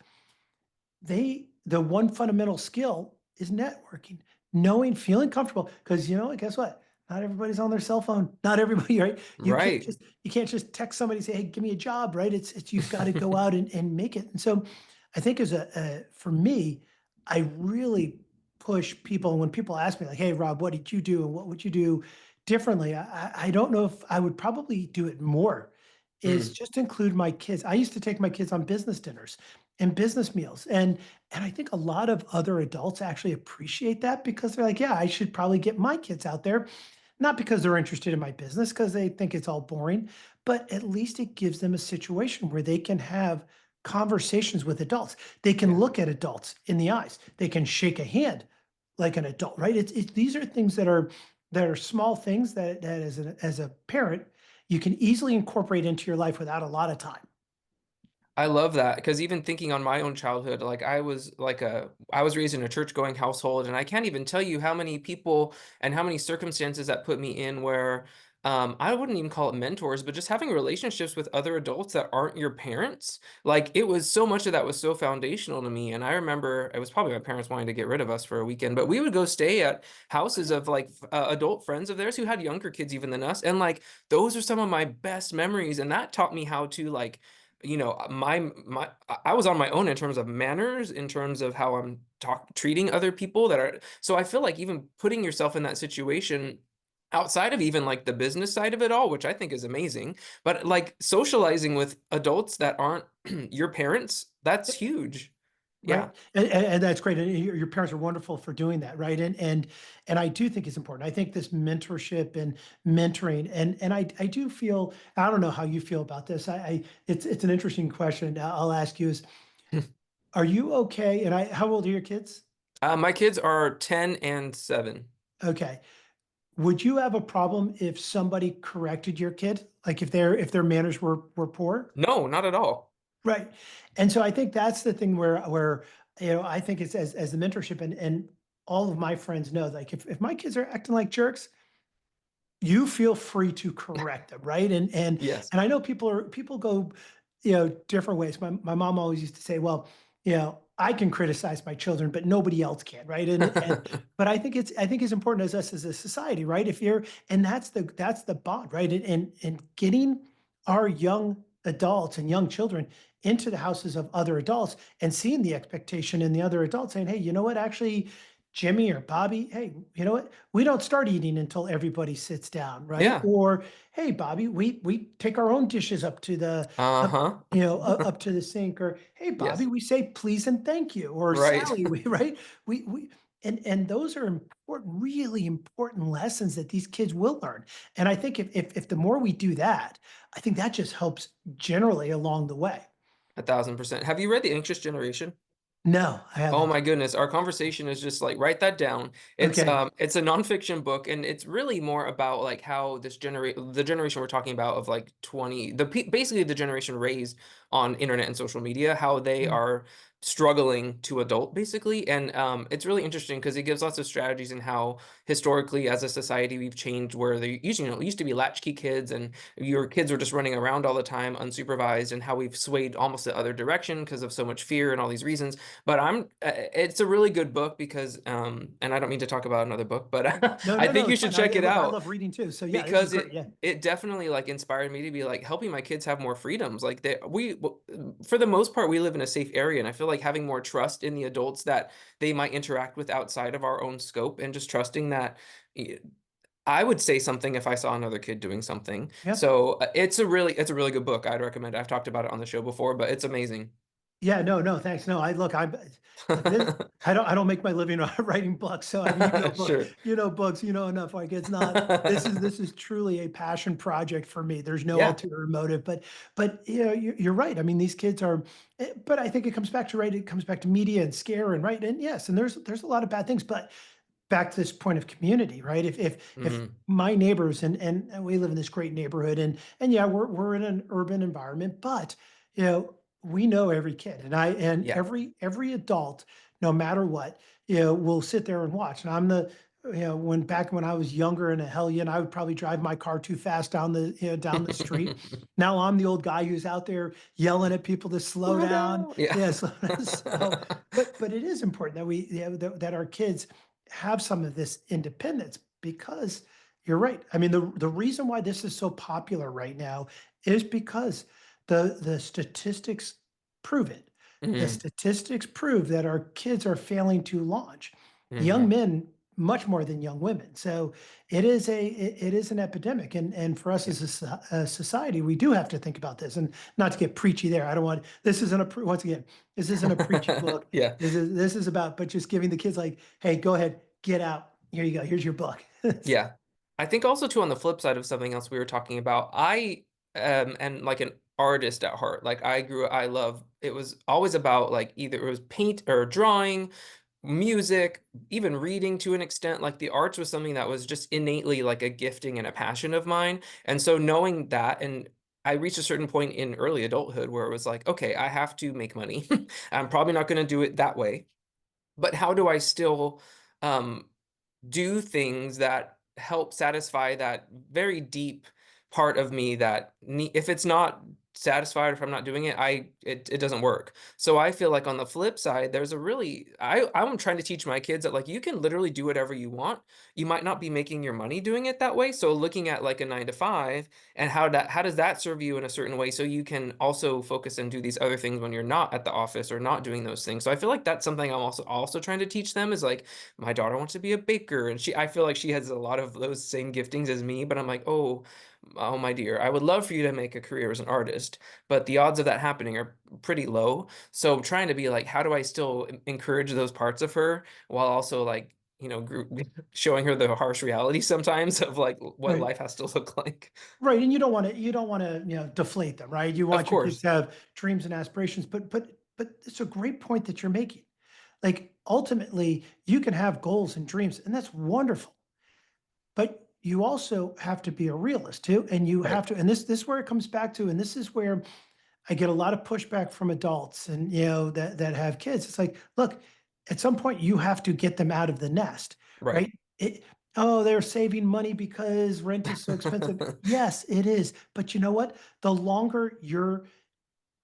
the one fundamental skill is networking, knowing, feeling comfortable. Because, guess what? Not everybody's on their cell phone. Not everybody, right? right. You can't just text somebody and say, "Hey, give me a job," right? It's you've got to go out and make it. And so, I think for me, I really push people. When people ask me, like, "Hey, Rob, what did you do, and what would you do differently?" I don't know if I would probably do it more is Mm, just include my kids. I used to take my kids on business dinners and business meals, and I think a lot of other adults actually appreciate that because they're like, yeah, I should probably get my kids out there, not because they're interested in my business, because they think it's all boring, but at least it gives them a situation where they can have conversations with adults. They can yeah. look at adults in the eyes. They can shake a hand like an adult, right? It's these are things that are small things that as a parent you can easily incorporate into your life without a lot of time. I love that because even thinking on my own childhood, like I was raised in a church going household, and I can't even tell you how many people and how many circumstances that put me in where I wouldn't even call it mentors, but just having relationships with other adults that aren't your parents. Like it was so much of that was so foundational to me. And I remember it was probably my parents wanting to get rid of us for a weekend, but we would go stay at houses of like adult friends of theirs who had younger kids even than us. And like those are some of my best memories. And that taught me how to like I was on my own in terms of manners, in terms of how I'm treating other people that are. So I feel like even putting yourself in that situation outside of even like the business side of it all, which I think is amazing, but like socializing with adults that aren't your parents, that's huge. Yeah. Right. And that's great. And your parents are wonderful for doing that. Right. And I do think it's important. I think this mentorship and mentoring, and I do feel, I don't know how you feel about this. It's an interesting question. I'll ask you is, are you okay? And how old are your kids? My kids are 10 and 7. Okay. Would you have a problem if somebody corrected your kid? Like if their manners were poor? No, not at all. Right. And so I think that's the thing where I think it's as the mentorship and all of my friends know, like if my kids are acting like jerks, you feel free to correct them, right? Yes. And I know people go, different ways. My mom always used to say, well, I can criticize my children, but nobody else can, right? And but I think it's important as us as a society, right? If you're and that's the bond, right? And getting our young adults and young children into the houses of other adults and seeing the expectation in the other adults saying, hey, you know what, actually, Jimmy or Bobby, hey, you know what? We don't start eating until everybody sits down, right? Yeah. Or hey, Bobby, we take our own dishes up to up, Uh-huh. up to the sink. Or hey, Bobby, Yes. we say please and thank you. Or Right. Sally, right? We and those are important, really important lessons that these kids will learn. And I think if the more we do that, I think that just helps generally along the way. 1,000%. Have you read The Anxious Generation? No, I Oh haven't. my goodness, our conversation is just like write that down. Okay. It's a nonfiction book, and it's really more about like how the generation we're talking about of like 20 basically the generation raised on internet and social media, how they Mm. are struggling to adult basically. And it's really interesting because it gives lots of strategies in how historically as a society we've changed where it used to be latchkey kids and your kids were just running around all the time unsupervised, and how we've swayed almost the other direction because of so much fear and all these reasons. But it's a really good book because, and I don't mean to talk about another book, but No, I no, think no, you it's should fine. check it Look, I out love reading too. So yeah, this is because great. Yeah. it definitely like inspired me to be like helping my kids have more freedoms. Like for the most part, we live in a safe area, and I feel like having more trust in the adults that they might interact with outside of our own scope, and just trusting that. I would say something if I saw another kid doing something. Yeah. So it's a really good book. I'd recommend it. I've talked about it on the show before, but it's amazing. Yeah, no, no, thanks. No, this, I don't make my living writing books. So I mean, Sure. books, enough. Like it's not, this is truly a passion project for me. There's no Yeah. ulterior motive, but you're right. I mean, these kids are, but I think it comes back to, right. It comes back to media and scare and right. And yes, and there's a lot of bad things, but back to this point of community, right? If Hmm. my neighbors and we live in this great neighborhood and yeah, we're in an urban environment, but we know every kid and Yeah. every adult, no matter what, will sit there and watch. And I'm the when I was younger and a hellion, I would probably drive my car too fast down the street. Now I'm the old guy who's out there yelling at people to slow Slow down. down. Yeah. Yeah, slow down. So, but it is important that that our kids have some of this independence because you're right. I mean, the reason why this is so popular right now is because the statistics prove it. The Hmm. statistics prove that our kids are failing to launch. Young Hmm. men, much more than young women. So it is an epidemic, and for us Yeah. as a society, we do have to think about this. And not to get preachy there, I don't want this isn't once again, this isn't a preachy book. Yeah. This is about, but just giving the kids like, hey, go ahead, get out. Here you go. Here's your book. Yeah. I think also too on the flip side of something else we were talking about, I am like an artist at heart. Like I love it was always about like either it was paint or drawing, music, even reading to an extent. Like the arts was something that was just innately like a gifting and a passion of mine. And so knowing that, and I reached a certain point in early adulthood where it was like, okay, I have to make money. I'm probably not going to do it that way, but how do I still um do things that help satisfy that very deep part of me that if it's not satisfied or if I'm not doing it, it doesn't work. So I feel like on the flip side, there's a really I'm trying to teach my kids that like you can literally do whatever you want. You might not be making your money doing it that way. So looking at like a 9 to 5 and how does that serve you in a certain way so you can also focus and do these other things when you're not at the office or not doing those things. So I feel like that's something I'm also trying to teach them is like my daughter wants to be a baker and I feel like she has a lot of those same giftings as me, but I'm like, oh my dear, I would love for you to make a career as an artist, but the odds of that happening are pretty low. So I'm trying to be like, how do I still encourage those parts of her while also like, showing her the harsh reality sometimes of like what Right. life has to look like. Right. And you don't want to, deflate them, right? You Of want your kids course. to have dreams and aspirations, but it's a great point that you're making. Like ultimately, you can have goals and dreams, and that's wonderful. But you also have to be a realist too, and you Right. have to, and this is where it comes back to, and this is where I get a lot of pushback from adults and that have kids. It's like, look, at some point you have to get them out of the nest, Right. right? Oh, they're saving money because rent is so expensive. Yes, it is. But you know what? The longer you're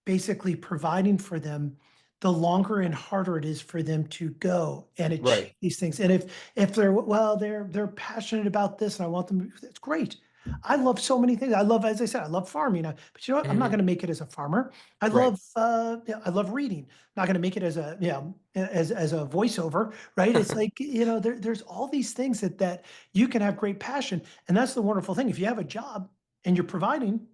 basically providing for them, the longer and harder it is for them to go and achieve Right. these things. And if they're passionate about this and I want them, it's great. I love so many things. I love, as I said, I love farming. But you know what? I'm not Hmm. going to make it as a farmer. Right. I love reading. I'm not going to make it as as a voiceover, right? It's like there's all these things that you can have great passion, and that's the wonderful thing. If you have a job and you're providing,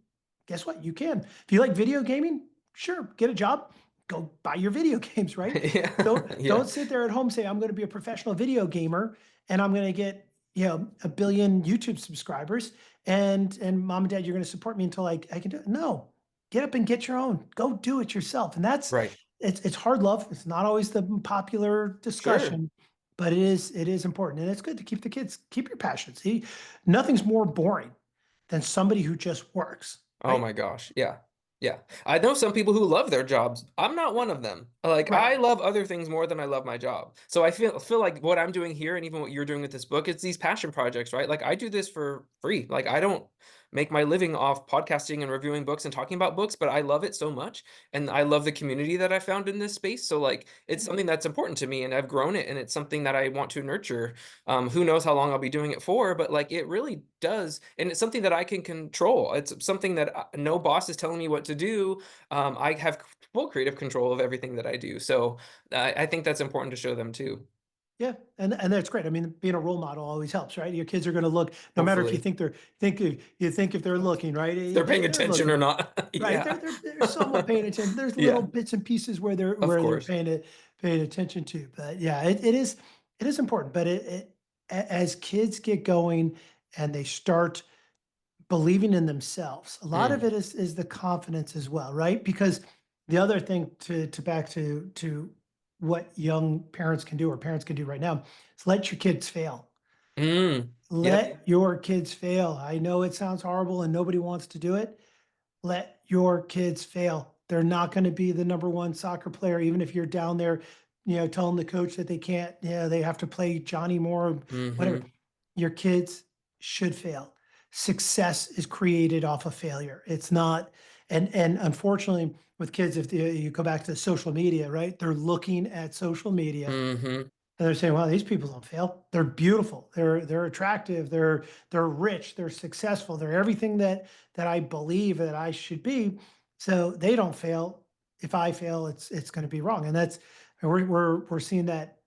guess what? You can. If you like video gaming, sure, get a job, go buy your video games, right? Yeah. Don't Yeah. sit there at home say I'm going to be a professional video gamer and I'm going to get a billion YouTube subscribers and mom and dad you're going to support me until I can do it. No, get up and get your own. Go do it yourself. And that's Right. it's hard love. It's not always the popular Sure. discussion, but it is important and it's good to keep the kids keep your passion. See, nothing's more boring than somebody who just works, Oh right? my gosh. Yeah. Yeah. I know some people who love their jobs. I'm not one of them. Like Right. I love other things more than I love my job. So I feel like what I'm doing here and even what you're doing with this book, it's these passion projects, right? Like I do this for free. Like I don't make my living off podcasting and reviewing books and talking about books, but I love it so much and I love the community that I found in this space. So like it's something that's important to me and I've grown it and it's something that I want to nurture. Who knows how long I'll be doing it for, but like it really does. And it's something that I can control. It's something that no boss is telling me what to do. I have full creative control of everything that I do. So I think that's important to show them too. Yeah, and that's great. I mean, being a role model always helps, right? Your kids are going to look, no matter if you Hopefully, think if they're looking, right? if they're paying They're attention or looking, not. right? Yeah. They're somewhat paying attention. There's little Yeah, bits and pieces where they're of where they're course. paying attention to. But yeah, it is important. But as kids get going and they start believing in themselves, a lot of Mm. it is the confidence as well, right? Because the other thing to back to what young parents can do or parents can do right now is let your kids fail. Mm. Yep. Let your kids fail. I know it sounds horrible and nobody wants to do it. Let your kids fail. They're not going to be the number one soccer player, even if you're down there, telling the coach that they can't, they have to play Johnny Moore, whatever. Hmm. Your kids should fail. Success is created off of failure. It's not, and unfortunately, with kids, if you go back to social media, right? They're looking at social media Hmm. and they're saying, "Wow, these people don't fail. They're beautiful. They're attractive. They're rich. They're successful. They're everything that I believe that I should be. So they don't fail. If I fail, it's going to be wrong." And that's we're seeing that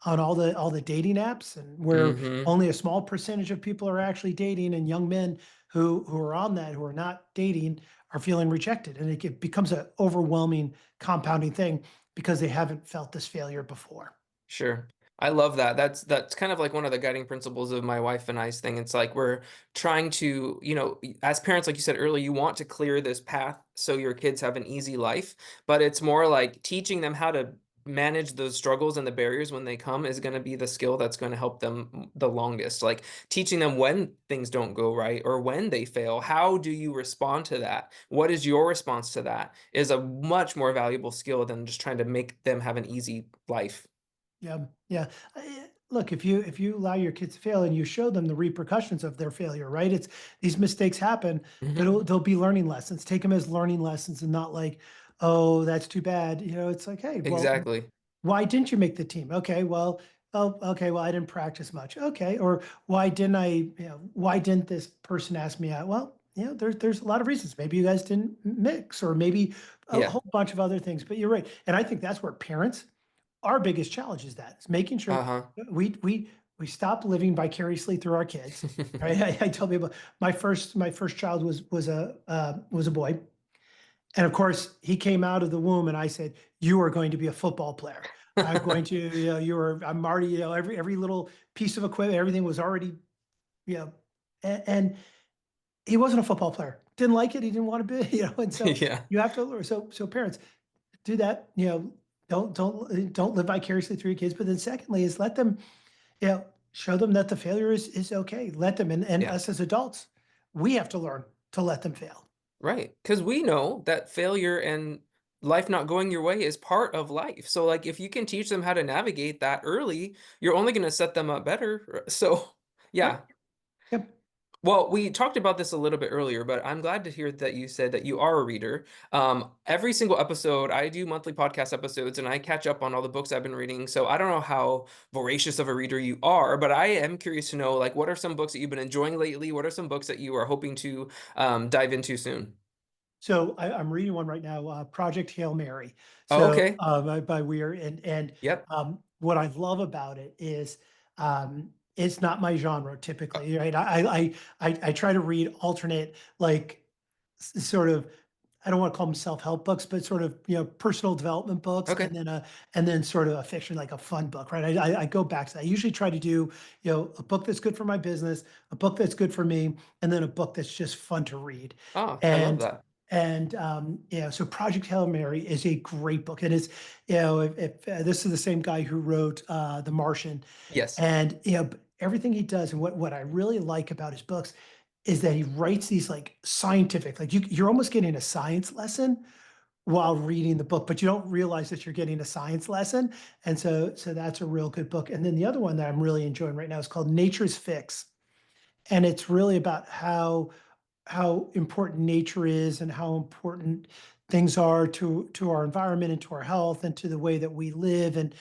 on all the dating apps, and where Mm-hmm. only a small percentage of people are actually dating, and young men who are on that, who are not dating, are feeling rejected, and it becomes an overwhelming compounding thing because they haven't felt this failure before. Sure. I love that. That's kind of like one of the guiding principles of my wife and I's thing. It's like we're trying to, as parents, like you said earlier, you want to clear this path so your kids have an easy life, but it's more like teaching them how to manage those struggles and the barriers when they come is going to be the skill that's going to help them the longest. Like teaching them when things don't go right or when they fail, how do you respond to that? What is your response to that? Is a much more valuable skill than just trying to make them have an easy life. Yeah, yeah. Look, if you allow your kids to fail and you show them the repercussions of their failure, right? It's these mistakes happen, but Mhm. they'll be learning lessons. Take them as learning lessons and not like, oh, that's too bad. It's like, hey, well, Exactly. why didn't you make the team? Okay, well, oh, okay, well, I didn't practice much. Okay, or why didn't this person ask me out? Well, there's a lot of reasons. Maybe you guys didn't mix, or maybe a Yeah. whole bunch of other things. But you're right, and I think that's where parents, our biggest challenge is that, is making sure Uh-huh. we stop living vicariously through our kids. Right? I tell people my first child was a boy, and of course he came out of the womb, and I said, "You are going to be a football player. I'm going to I'm already every little piece of equipment, everything was already you know." And he wasn't a football player. Didn't like it. He didn't want to be. And so Yeah. you have to learn. So parents, do that. Don't live vicariously through your kids. But then secondly is let them, show them that the failure is okay. Let them, and Yeah. us as adults, we have to learn to let them fail. Right. Because we know that failure and life not going your way is part of life. So, like, if you can teach them how to navigate that early, you're only going to set them up better. So, Right. yeah. Yep. Well, we talked about this a little bit earlier, but I'm glad to hear that you said that you are a reader. Every single episode, I do monthly podcast episodes and I catch up on all the books I've been reading. So I don't know how voracious of a reader you are, but I am curious to know, like, what are some books that you've been enjoying lately? What are some books that you are hoping to dive into soon? So I'm reading one right now, Project Hail Mary. Oh, So okay. by Weir, and Yep. what I love about it is it's not my genre typically, right? I try to read alternate, like sort of, I don't want to call them self-help books, but sort of, personal development books, Okay. and then sort of a fiction, like a fun book, right? I go back to that. I usually try to do, a book that's good for my business, a book that's good for me, and then a book that's just fun to read. Oh, I love And that. so Project Hail Mary is a great book. And it's, if this is the same guy who wrote The Martian, Yes. and everything he does, and what I really like about his books is that he writes these like scientific, like you're almost getting a science lesson while reading the book, but you don't realize that you're getting a science lesson. And so that's a real good book. And then the other one that I'm really enjoying right now is called Nature's Fix. And it's really about how important nature is, and how important things are to our environment and to our health and to the way that we live and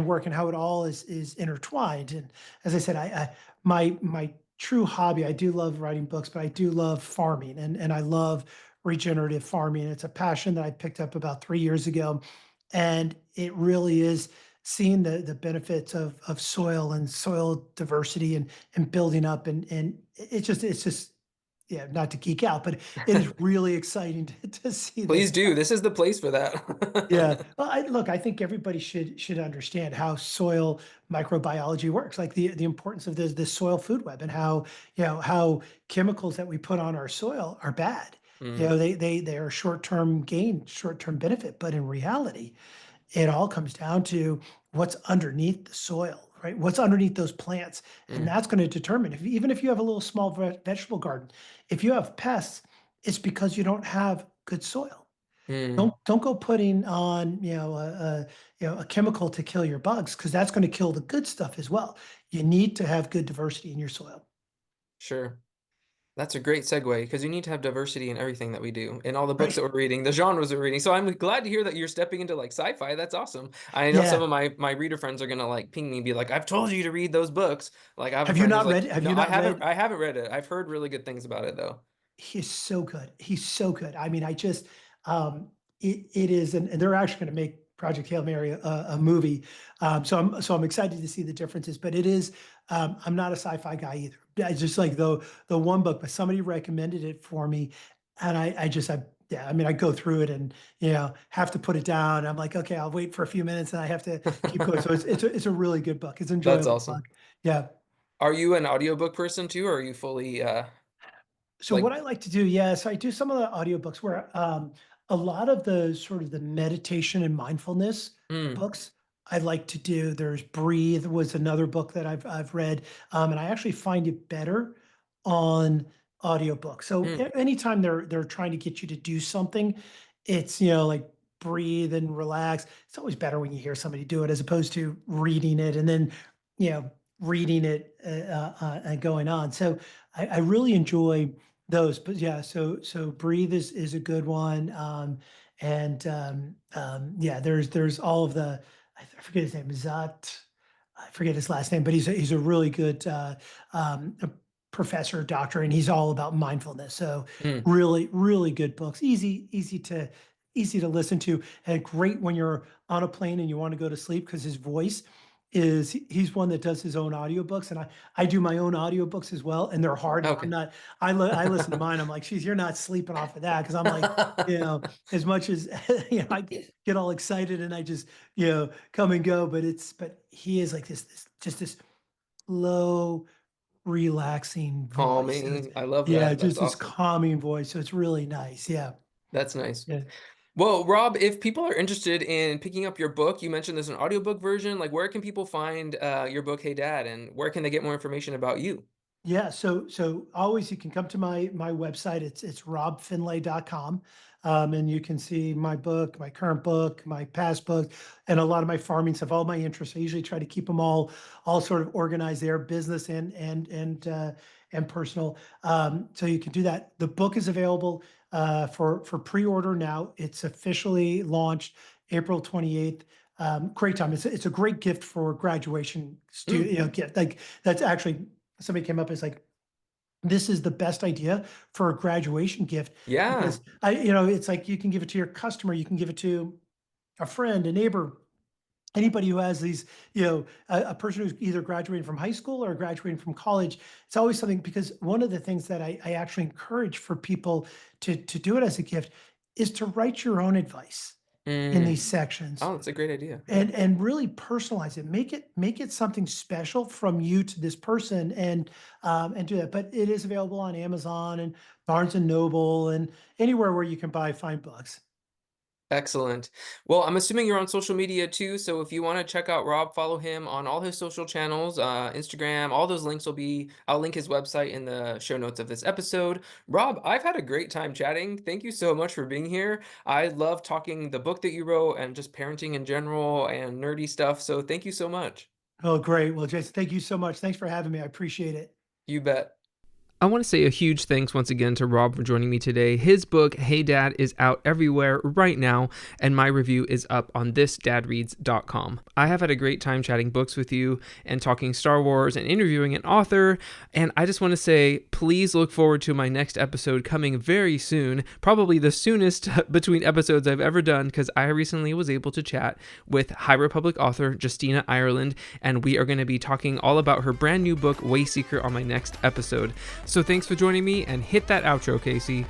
work, and how it all is intertwined. And as I said, my true hobby, I do love writing books, but I do love farming, and I love regenerative farming. It's a passion that I picked up about 3 years ago, and it really is seeing the benefits of soil and soil diversity, and building up, and it's just, yeah, not to geek out, but it is really exciting to see Please this. do. This is the place for Yeah. that. Well, I think everybody should understand how soil microbiology works, like the importance of this soil food web, and how chemicals that we put on our soil are bad. Mm, They are short-term gain, short-term benefit, but in reality, it all comes down to what's underneath the soil, right? What's underneath those plants. And mm, that's going to determine, if even if you have a little small vegetable garden, if you have pests, it's because you don't have good soil. mm. Don't go putting on, a chemical to kill your bugs, because that's going to kill the good stuff as well. You need to have good diversity in your soil. Sure. That's a great segue because you need to have diversity in everything that we do, in all the books Right. that we're reading, the genres we're reading. So I'm glad to hear that you're stepping into like sci-fi. That's awesome. I know some Yeah. of my reader friends are gonna like ping me and be like, "I've told you to read those books." Like I have a Have you friend who's not like, read? Have "No, you I not haven't. read? I haven't read it. I've heard really good things about it though." He's so good. He's so good. I mean, it is, and they're actually going to make Project Hail Mary, a movie. So I'm excited to see the differences. But it is, I'm not a sci-fi guy either. I just like the one book, but somebody recommended it for me, and yeah, I mean, I go through it and have to put it down. I'm like, okay, I'll wait for a few minutes, and I have to keep going. So it's a really good book. It's an That's enjoyable awesome. book. Yeah. Are you an audiobook person too, or are you fully So like what I like to do, yes, I do some of the audiobooks where a lot of the sort of the meditation and mindfulness mm, books I like to do. There's Breathe was another book that I've read, and I actually find it better on audiobook. So mm, anytime they're trying to get you to do something, it's like breathe and relax. It's always better when you hear somebody do it as opposed to reading it and then you know reading it and going on. So I really enjoy those. But yeah, so breathe is a good one. Yeah, there's all of the, I forget his name, Zat, I forget his last name, but he's a really good a professor, doctor, and he's all about mindfulness. So mm. really, really good books. Easy to listen to, and great when you're on a plane and you want to go to sleep because his voice he's one that does his own audiobooks, and I do my own audiobooks as well, and they're hard. And I'm Okay. not, I listen to mine. I'm like, geez, you're not sleeping off of that. Cause I'm like, as much as, I get all excited and I just, come and go, but he is like just this low, relaxing voice. So it's, Calming. I love yeah, that. That's just this awesome. calming voice. So it's really nice. Yeah. That's nice. Yeah. Well, Rob, if people are interested in picking up your book, you mentioned there's an audiobook version. Like, where can people find your book, Hey Dad, and where can they get more information about you? Yeah, so always you can come to my website. It's robfinlay.com. And you can see my book, my current book, my past book, and a lot of my farming stuff, all my interests. I usually try to keep them all sort of organized there, business and personal. So you can do that. The book is available for pre-order now. It's officially launched April 28th. Great time. It's a great gift for graduation Mm, gift. Like that's actually somebody came up as like, this is the best idea for a graduation gift yeah. because it's like you can give it to your customer, you can give it to a friend, a neighbor, anybody who has these, a person who's either graduating from high school or graduating from college. It's always something because one of the things that I actually encourage for people to do it as a gift is to write your own advice in Mm. these sections Oh, that's a great idea. and really personalize it, make it something special from you to this person, and do that. But it is available on Amazon and Barnes and Noble and anywhere where you can buy fine books. Excellent. Well, I'm assuming you're on social media too, so if you want to check out Rob, follow him on all his social channels, Instagram, all those links will be, I'll link his website in the show notes of this episode. Rob, I've had a great time chatting. Thank you so much for being here. I love talking the book that you wrote and just parenting in general and nerdy stuff, so thank you so much. Oh, great. Well, Jason, thank you so much. Thanks for having me. I appreciate it. You bet. I want to say a huge thanks once again to Rob for joining me today. His book, Hey Dad, is out everywhere right now, and my review is up on thisdadreads.com. I have had a great time chatting books with you and talking Star Wars and interviewing an author, and I just want to say, please look forward to my next episode coming very soon, probably the soonest between episodes I've ever done, because I recently was able to chat with High Republic author Justina Ireland, and we are going to be talking all about her brand new book, Wayseeker, on my next episode. So thanks for joining me, and hit that outro, Casey.